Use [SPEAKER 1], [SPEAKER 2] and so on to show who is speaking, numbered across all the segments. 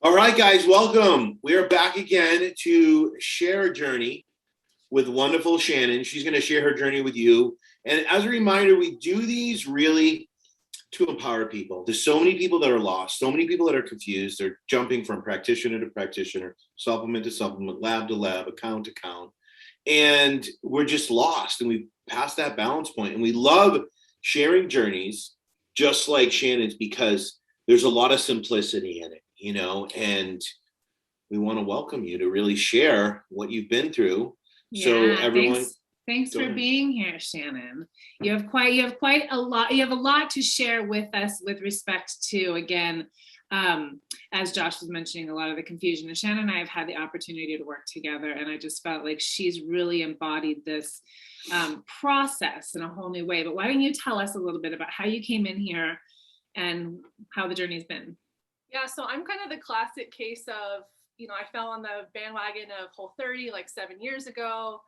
[SPEAKER 1] All right, guys, welcome. We are back again to share a journey with wonderful Shannon. She's going to share her journey with you. And as a reminder, we do these really to empower people. There's so many people that are lost, so many people that are confused. They're jumping from practitioner to practitioner, supplement to supplement, lab to lab, account to account. And we're just lost and we passed that balance point. And we love sharing journeys just like Shannon's because there's a lot of simplicity in it, and we want to welcome you to really share what you've been through. So
[SPEAKER 2] Yeah,
[SPEAKER 1] everyone,
[SPEAKER 2] thanks
[SPEAKER 1] go
[SPEAKER 2] for
[SPEAKER 1] ahead.
[SPEAKER 2] being here, Shannon. You have quite a lot to share with us with respect to, again, as Josh was mentioning, a lot of the confusion. And Shannon and I have had the opportunity to work together, and I just felt like she's really embodied this process in a whole new way. But why don't you tell us a little bit about how you came in here and how the journey's been?
[SPEAKER 3] Yeah, so I'm kind of the classic case of, I fell on the bandwagon of Whole30 like 7 years ago.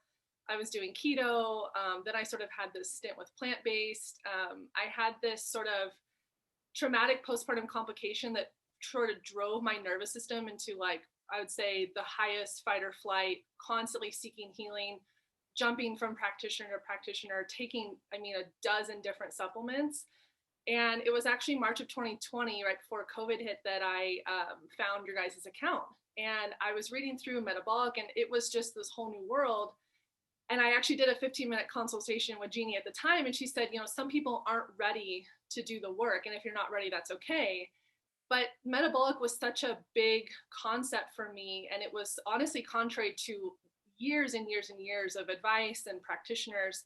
[SPEAKER 3] I was doing keto. Then I sort of had this stint with plant-based. I had this sort of traumatic postpartum complication that sort of drove my nervous system into, like, I would say, the highest fight or flight, constantly seeking healing, jumping from practitioner to practitioner, taking, a dozen different supplements. And it was actually March of 2020, right before COVID hit, that I found your guys' account. And I was reading through metabolic, and it was just this whole new world. And I actually did a 15-minute consultation with Jeannie at the time. And she said, some people aren't ready to do the work. And if you're not ready, that's okay. But metabolic was such a big concept for me. And it was honestly contrary to years and years and years of advice and practitioners,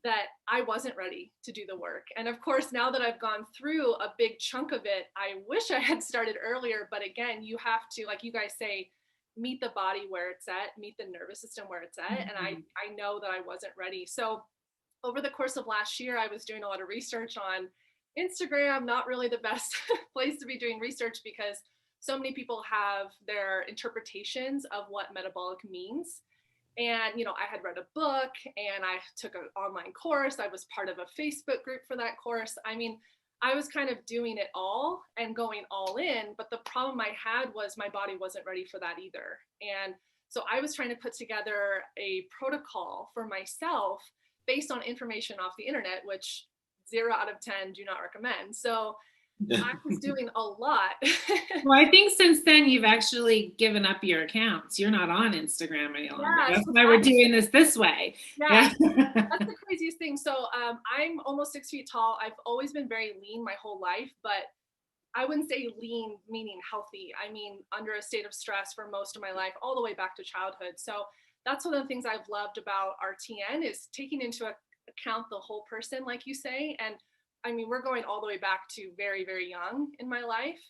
[SPEAKER 3] that I wasn't ready to do the work. And of course, now that I've gone through a big chunk of it, I wish I had started earlier. But again, you have to, like you guys say, meet the body where it's at, meet the nervous system where it's at. Mm-hmm. And I know that I wasn't ready. So over the course of last year, I was doing a lot of research on Instagram, not really the best place to be doing research because so many people have their interpretations of what metabolic means. And, I had read a book and I took an online course. I was part of a Facebook group for that course. I was kind of doing it all and going all in, but the problem I had was my body wasn't ready for that either. And so I was trying to put together a protocol for myself based on information off the internet, which 0 out of 10 do not recommend. So I was doing a lot.
[SPEAKER 2] Well, I think since then you've actually given up your accounts. You're not on Instagram any longer. Yeah, that's why we're doing this way.
[SPEAKER 3] Yeah. That's the craziest thing. So I'm almost 6 feet tall. I've always been very lean my whole life, but I wouldn't say lean meaning healthy. I mean, under a state of stress for most of my life, all the way back to childhood. So that's one of the things I've loved about RTN is taking into account the whole person, like you say. And we're going all the way back to very, very young in my life.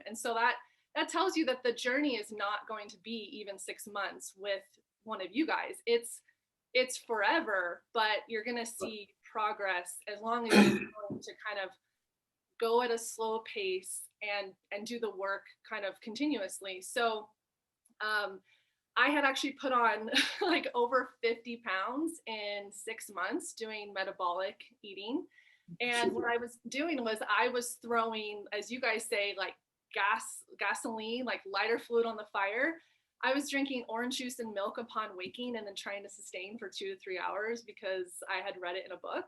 [SPEAKER 3] And so that tells you that the journey is not going to be even 6 months with one of you guys. It's forever, but you're going to see progress as long as you're willing to kind of go at a slow pace and do the work kind of continuously. So I had actually put on like over 50 pounds in 6 months doing metabolic eating. And what I was doing was I was throwing, as you guys say, like gasoline, like lighter fluid on the fire. I was drinking orange juice and milk upon waking and then trying to sustain for 2 to 3 hours because I had read it in a book.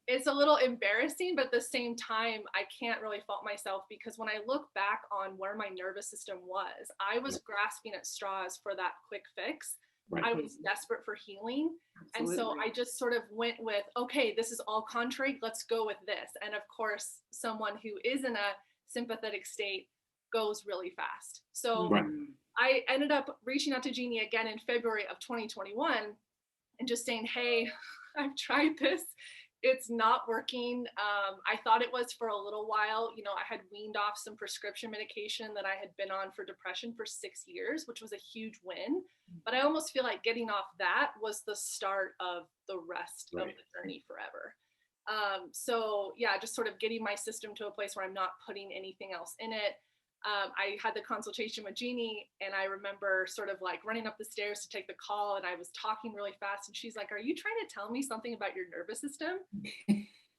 [SPEAKER 3] It's a little embarrassing, but at the same time, I can't really fault myself because when I look back on where my nervous system was, I was grasping at straws for that quick fix. Right. I was desperate for healing. Absolutely. And so I just sort of went with, okay, this is all contrary. Let's go with this. And of course, someone who is in a sympathetic state goes really fast. So right. I ended up reaching out to Jeannie again in February of 2021 and just saying, hey, I've tried this. It's not working. I thought it was for a little while. I had weaned off some prescription medication that I had been on for depression for 6 years, which was a huge win. But I almost feel like getting off that was the start of the rest of the journey forever. So yeah, just sort of getting my system to a place where I'm not putting anything else in it. I had the consultation with Jeannie and I remember sort of like running up the stairs to take the call and I was talking really fast and she's like, are you trying to tell me something about your nervous system?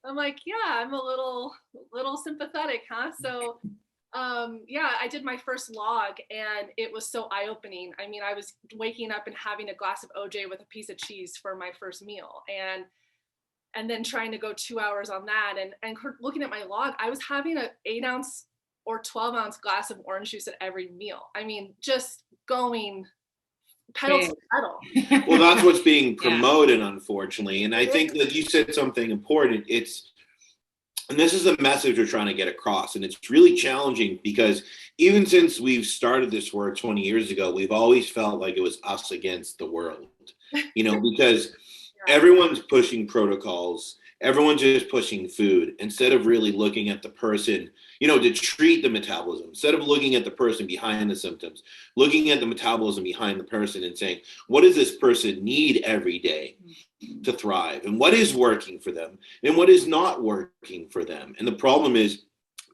[SPEAKER 3] I'm like, yeah, I'm a little sympathetic, huh? So Yeah, I did my first log and it was so eye-opening. I mean, I was waking up and having a glass of OJ with a piece of cheese for my first meal, and then trying to go 2 hours on that, and looking at my log, I was having a 8-ounce or 12-ounce glass of orange juice at every meal. I mean, just going pedal to pedal.
[SPEAKER 1] Well, that's what's being promoted, unfortunately. And I think that you said something important. And this is the message we're trying to get across. And it's really challenging because even since we've started this work 20 years ago, we've always felt like it was us against the world, because everyone's pushing protocols. Everyone's just pushing food instead of really looking at the person, to treat the metabolism, instead of looking at the person behind the symptoms, looking at the metabolism behind the person and saying, what does this person need every day to thrive? And what is working for them and what is not working for them? And the problem is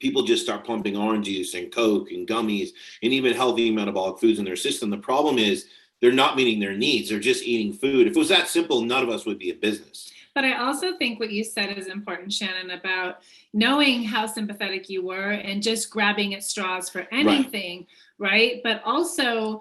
[SPEAKER 1] people just start pumping orange juice and Coke and gummies and even healthy metabolic foods in their system. The problem is they're not meeting their needs. They're just eating food. If it was that simple, none of us would be a business.
[SPEAKER 2] But I also think what you said is important, Shannon, about knowing how sympathetic you were and just grabbing at straws for anything, right? But also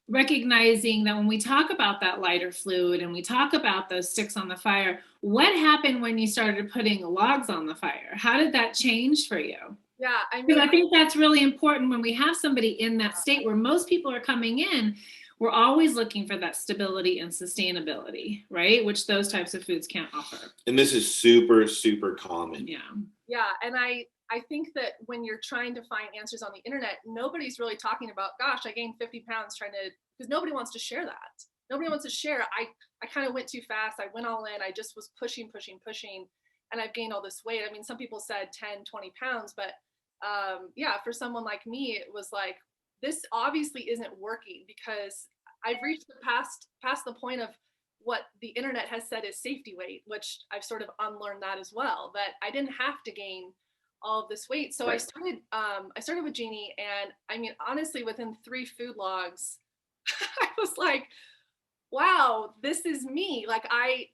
[SPEAKER 2] recognizing that when we talk about that lighter fluid and we talk about those sticks on the fire, what happened when you started putting logs on the fire? How did that change for you?
[SPEAKER 3] Yeah,
[SPEAKER 2] I think that's really important when we have somebody in that state where most people are coming in. We're always looking for that stability and sustainability, right? Which those types of foods can't offer.
[SPEAKER 1] And this is super, super common.
[SPEAKER 3] Yeah. And I think that when you're trying to find answers on the internet, nobody's really talking about, gosh, I gained 50 pounds because nobody wants to share that. Nobody wants to share. I kind of went too fast. I went all in. I just was pushing. And I've gained all this weight. I mean, some people said 10, 20 pounds, but for someone like me, it was like, this obviously isn't working because I've reached past the point of what the internet has said is safety weight, which I've sort of unlearned that as well, that I didn't have to gain all of this weight. So I started with Jeannie, and I mean, honestly, within 3 food logs, I was like, wow, this is me. Like, I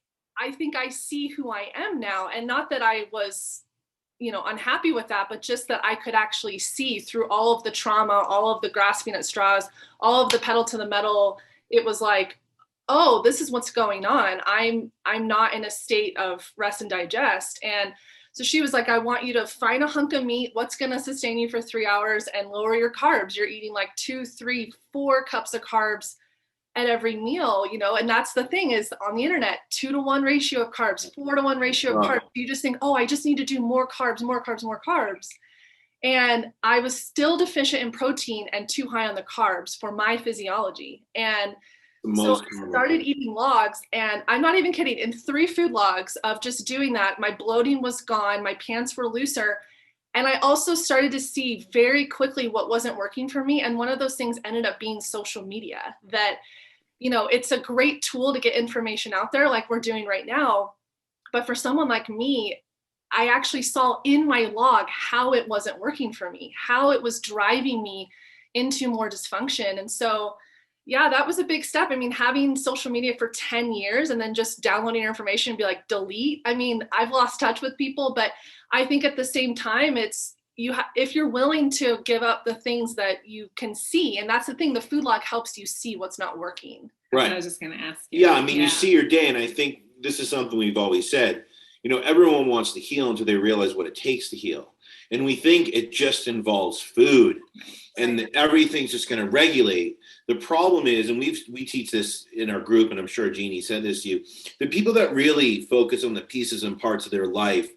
[SPEAKER 3] think I see who I am now. And not that I was unhappy with that, but just that I could actually see through all of the trauma, all of the grasping at straws, all of the pedal to the metal. It was like, oh, this is what's going on. I'm not in a state of rest and digest. And so she was like, I want you to find a hunk of meat, what's going to sustain you for 3 hours, and lower your carbs. You're eating like 2, 3, 4 cups of carbs at every meal, and that's the thing is on the internet, 2-to-1 ratio of carbs, 4-to-1 ratio of carbs. You just think, oh, I just need to do more carbs. And I was still deficient in protein and too high on the carbs for my physiology. And so I started eating logs, and I'm not even kidding, in 3 food logs of just doing that, my bloating was gone, my pants were looser. And I also started to see very quickly what wasn't working for me. And one of those things ended up being social media, that it's a great tool to get information out there like we're doing right now. But for someone like me, I actually saw in my log how it wasn't working for me, how it was driving me into more dysfunction. And so, that was a big step. I mean, having social media for 10 years and then just downloading information and be like, delete. I mean, I've lost touch with people, but I think at the same time, it's, if you're willing to give up the things that you can see, and that's the thing, the food log helps you see what's not working.
[SPEAKER 1] Right.
[SPEAKER 2] I was just going to ask you.
[SPEAKER 1] Yeah, I mean, you see your day, and I think this is something we've always said. Everyone wants to heal until they realize what it takes to heal. And we think it just involves food and everything's just going to regulate. The problem is, and we teach this in our group, and I'm sure Jeannie said this to you, the people that really focus on the pieces and parts of their life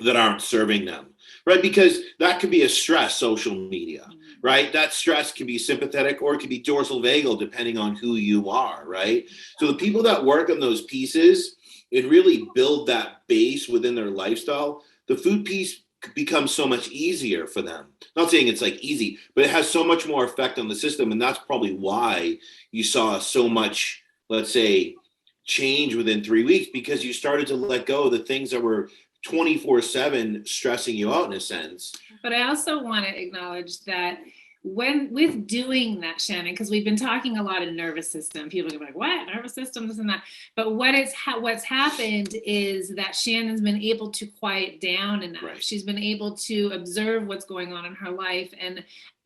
[SPEAKER 1] that aren't serving them, right? Because that could be a stress, social media, right? That stress can be sympathetic or it can be dorsal vagal, depending on who you are, right? So the people that work on those pieces and really build that base within their lifestyle, the food piece becomes so much easier for them. Not saying it's like easy, but it has so much more effect on the system. And that's probably why you saw so much, let's say, change within 3 weeks, because you started to let go of the things that were 24/7 stressing you out in a sense.
[SPEAKER 2] But I also want to acknowledge that with doing that, Shannon, because we've been talking a lot of nervous system, people are like, what, nervous system, this and that. But what's happened is that Shannon's been able to quiet down enough.
[SPEAKER 1] Right.
[SPEAKER 2] She's been able to observe what's going on in her life and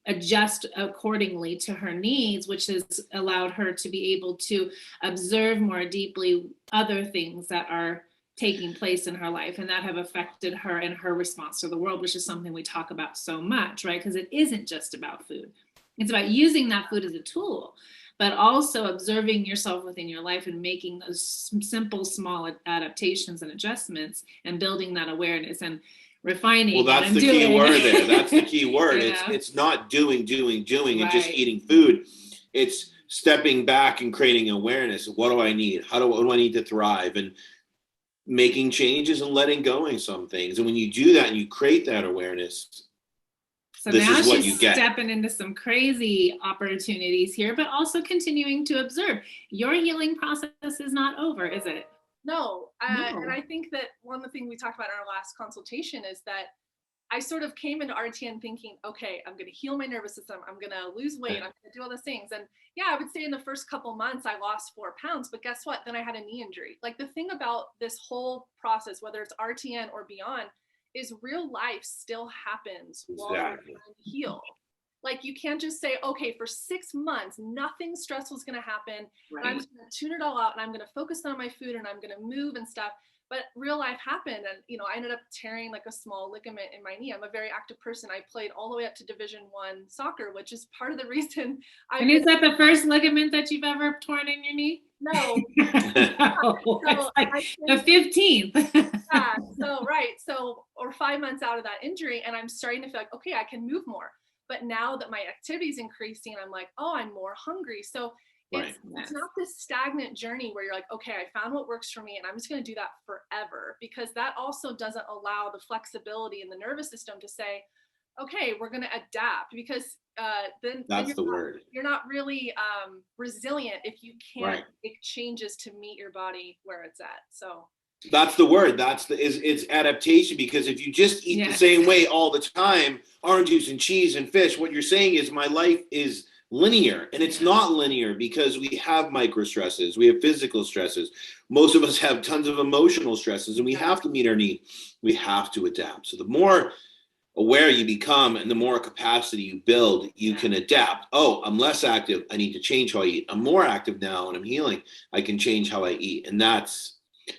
[SPEAKER 2] adjust accordingly to her needs, which has allowed her to be able to observe more deeply other things that are taking place in her life and that have affected her and her response to the world, which is something we talk about so much, right? Because it isn't just about food. It's about using that food as a tool, but also observing yourself within your life and making those simple, small adaptations and adjustments and building that awareness and refining.
[SPEAKER 1] Well, that's the key word there. That's the key word.
[SPEAKER 2] Yeah.
[SPEAKER 1] It's not doing
[SPEAKER 2] Right.
[SPEAKER 1] and just eating food. It's stepping back and creating awareness. What do I need? What do I need to thrive? And making changes and letting go of some things. And when you do that and you create that awareness,
[SPEAKER 2] so
[SPEAKER 1] this
[SPEAKER 2] now
[SPEAKER 1] is what
[SPEAKER 2] she's
[SPEAKER 1] you get.
[SPEAKER 2] Stepping into some crazy opportunities here, but also continuing to observe. Your healing process is not over, is it?
[SPEAKER 3] No.
[SPEAKER 2] No.
[SPEAKER 3] And I think that one of the things we talked about in our last consultation is that I sort of came into RTN thinking, okay, I'm going to heal my nervous system. I'm going to lose weight. I'm going to do all those things. And yeah, I would say in the first couple months, I lost 4 pounds, but guess what? Then I had a knee injury. Like the thing about this whole process, whether it's RTN or beyond, is real life still happens while you're trying to heal. Like you can't just say, okay, for 6 months, nothing stressful is going to happen.
[SPEAKER 2] Right.
[SPEAKER 3] And I'm just going to tune it all out and I'm going to focus on my food and I'm going to move and stuff. But real life happened. And, you know, I ended up tearing like a small ligament in my knee. I'm a very active person. I played all the way up to Division I soccer, which is part of the reason.
[SPEAKER 2] And is that the first ligament that you've ever torn in your knee?
[SPEAKER 3] No.
[SPEAKER 2] No,
[SPEAKER 3] So
[SPEAKER 2] it's like the 15th.
[SPEAKER 3] Yeah, so, right. So, or 5 months out of that injury, and I'm starting to feel like, okay, I can move more. But now that my activity is increasing, I'm like, oh, I'm more hungry. So it's not this stagnant journey where you're like, okay, I found what works for me and I'm just going to do that forever, because that also doesn't allow the flexibility in the nervous system to say, okay, we're going to adapt, because then you're not really resilient if you can't make changes to meet your body where it's at. So
[SPEAKER 1] that's the word. It's adaptation, because if you just eat the same way all the time, orange juice and cheese and fish, what you're saying is my life is linear, and it's not linear, because we have micro stresses, we have physical stresses, most of us have tons of emotional stresses, and we have to meet our need. We have to adapt. So the more aware you become and the more capacity you build, you can adapt. Oh, I'm less active, I need to change how I eat. I'm more active now and I'm healing, I can change how I eat. And that's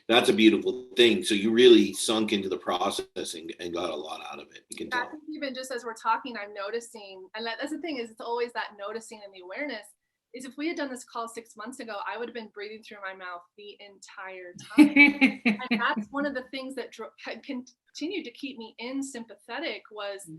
[SPEAKER 1] a beautiful thing. So you really sunk into the process and got a lot out of it. You can tell.
[SPEAKER 3] I think even just as we're talking, I'm noticing, and that's the thing, is it's always that noticing and the awareness, is if we had done this call 6 months ago, I would have been breathing through my mouth the entire time. And that's one of the things that continued to keep me in sympathetic was,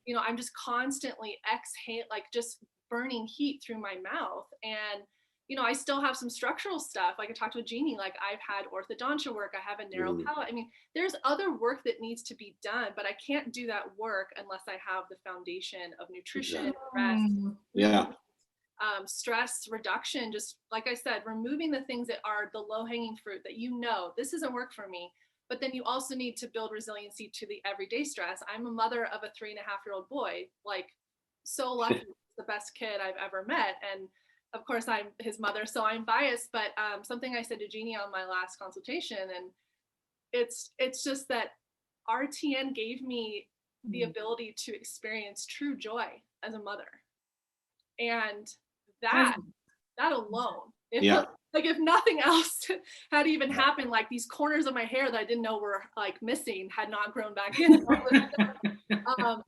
[SPEAKER 3] you know, I'm just constantly exhale, like just burning heat through my mouth. And you know, I still have some structural stuff. Like I talked with Jeannie, like I've had orthodontia work, I have a narrow palate. I mean, there's other work that needs to be done, but I can't do that work unless I have the foundation of nutrition, rest, stress reduction. Just like I said, removing the things that are the low-hanging fruit that, you know, this doesn't work for me. But then you also need to build resiliency to the everyday stress. I'm a mother of a 3.5-year-old boy, like so lucky, the best kid I've ever met. And of course, I'm his mother, so I'm biased, but something I said to Jeannie on my last consultation, and it's just that RTN gave me the ability to experience true joy as a mother. And that alone, if nothing else had even happened, like these corners of my hair that I didn't know were like missing had not grown back in.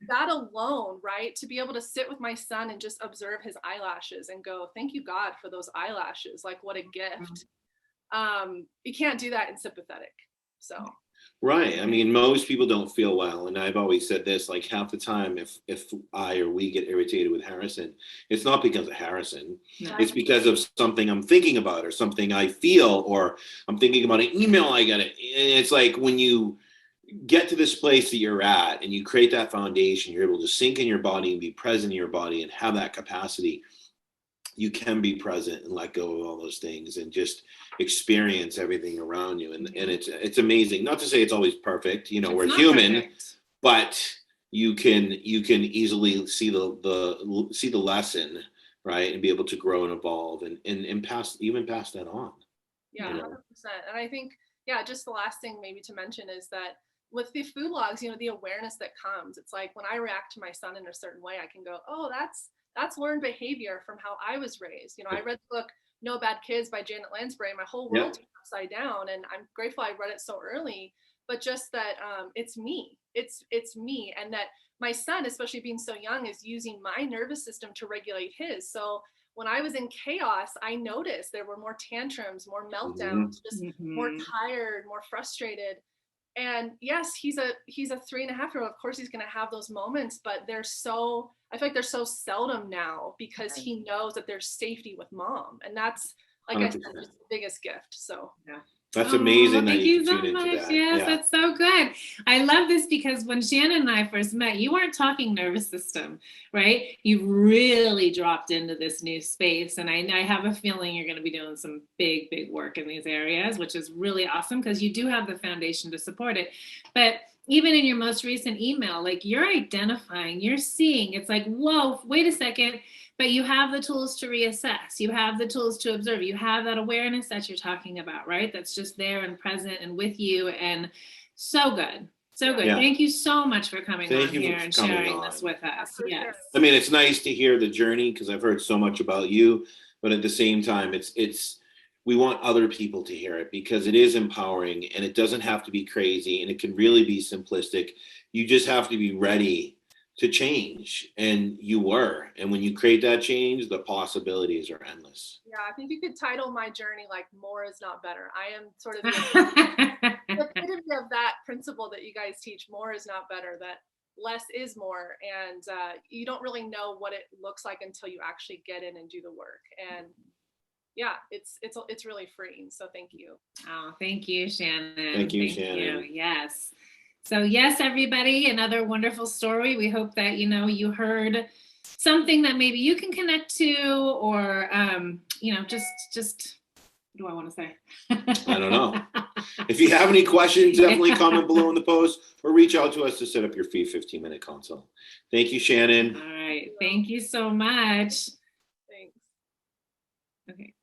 [SPEAKER 3] That alone, right? To be able to sit with my son and just observe his eyelashes and go, thank you, God, for those eyelashes. Like, what a gift. You can't do that in sympathetic. So.
[SPEAKER 1] Right. I mean, most people don't feel well. And I've always said this, like half the time, if I or we get irritated with Harrison, it's not because of Harrison. No. It's because of something I'm thinking about or something I feel, or I'm thinking about an email I get. And it's like when you get to this place that you're at and you create that foundation, you're able to sink in your body and be present in your body and have that capacity. You can be present and let go of all those things and just experience everything around you. And it's amazing. Not to say it's always perfect, you know, we're human, but you can easily see the lesson, right, and be able to grow and evolve and pass that on.
[SPEAKER 3] Yeah,
[SPEAKER 1] You know?
[SPEAKER 3] 100%. And I think, yeah, just the last thing maybe to mention is that with the food logs, you know, the awareness that comes, it's like when I react to my son in a certain way, I can go, oh, that's learned behavior from how I was raised. You know, I read the book No Bad Kids by Janet Lansbury. My whole world turned upside down, and I'm grateful I read it so early. But just that it's me, it's me, and that my son, especially being so young, is using my nervous system to regulate his. So when I was in chaos, I noticed there were more tantrums, more meltdowns, just more tired, more frustrated. And yes, he's a 3.5-year-old. Of course, he's going to have those moments, but I feel like they're so seldom now because he knows that there's safety with mom, and that's, like 100%. I said, just the biggest gift. So yeah.
[SPEAKER 1] That's amazing.
[SPEAKER 2] Thank you so much. Yes, that's so good. I love this because when Shannon and I first met, you weren't talking nervous system, right? You really dropped into this new space. And I have a feeling you're going to be doing some big, big work in these areas, which is really awesome because you do have the foundation to support it. But even in your most recent email, like you're identifying, you're seeing, it's like, whoa, wait a second. But you have the tools to reassess. You have the tools to observe. You have that awareness that you're talking about, right? That's just there and present and with you. And so good. So good. Yeah. Thank you so much for coming on here and sharing this with us. Yes.
[SPEAKER 1] I mean, it's nice to hear the journey because I've heard so much about you, but at the same time, we want other people to hear it because it is empowering and it doesn't have to be crazy and it can really be simplistic. You just have to be ready to change, and you were. And when you create that change, the possibilities are endless.
[SPEAKER 3] Yeah, I think you could title my journey like "More is not better." I am sort of the epitome of that principle that you guys teach. More is not better. That less is more, and you don't really know what it looks like until you actually get in and do the work. And yeah, it's really freeing. So thank you.
[SPEAKER 2] Oh, thank you, Shannon.
[SPEAKER 1] Thank you, Shannon.
[SPEAKER 2] Yes. So yes, everybody, another wonderful story. We hope that, you heard something that maybe you can connect to, or, just what do I want to say?
[SPEAKER 1] I don't know. If you have any questions, definitely comment below in the post or reach out to us to set up your free 15-minute consult. Thank you, Shannon.
[SPEAKER 2] All right. Thank you so much.
[SPEAKER 3] Thanks.
[SPEAKER 2] Okay.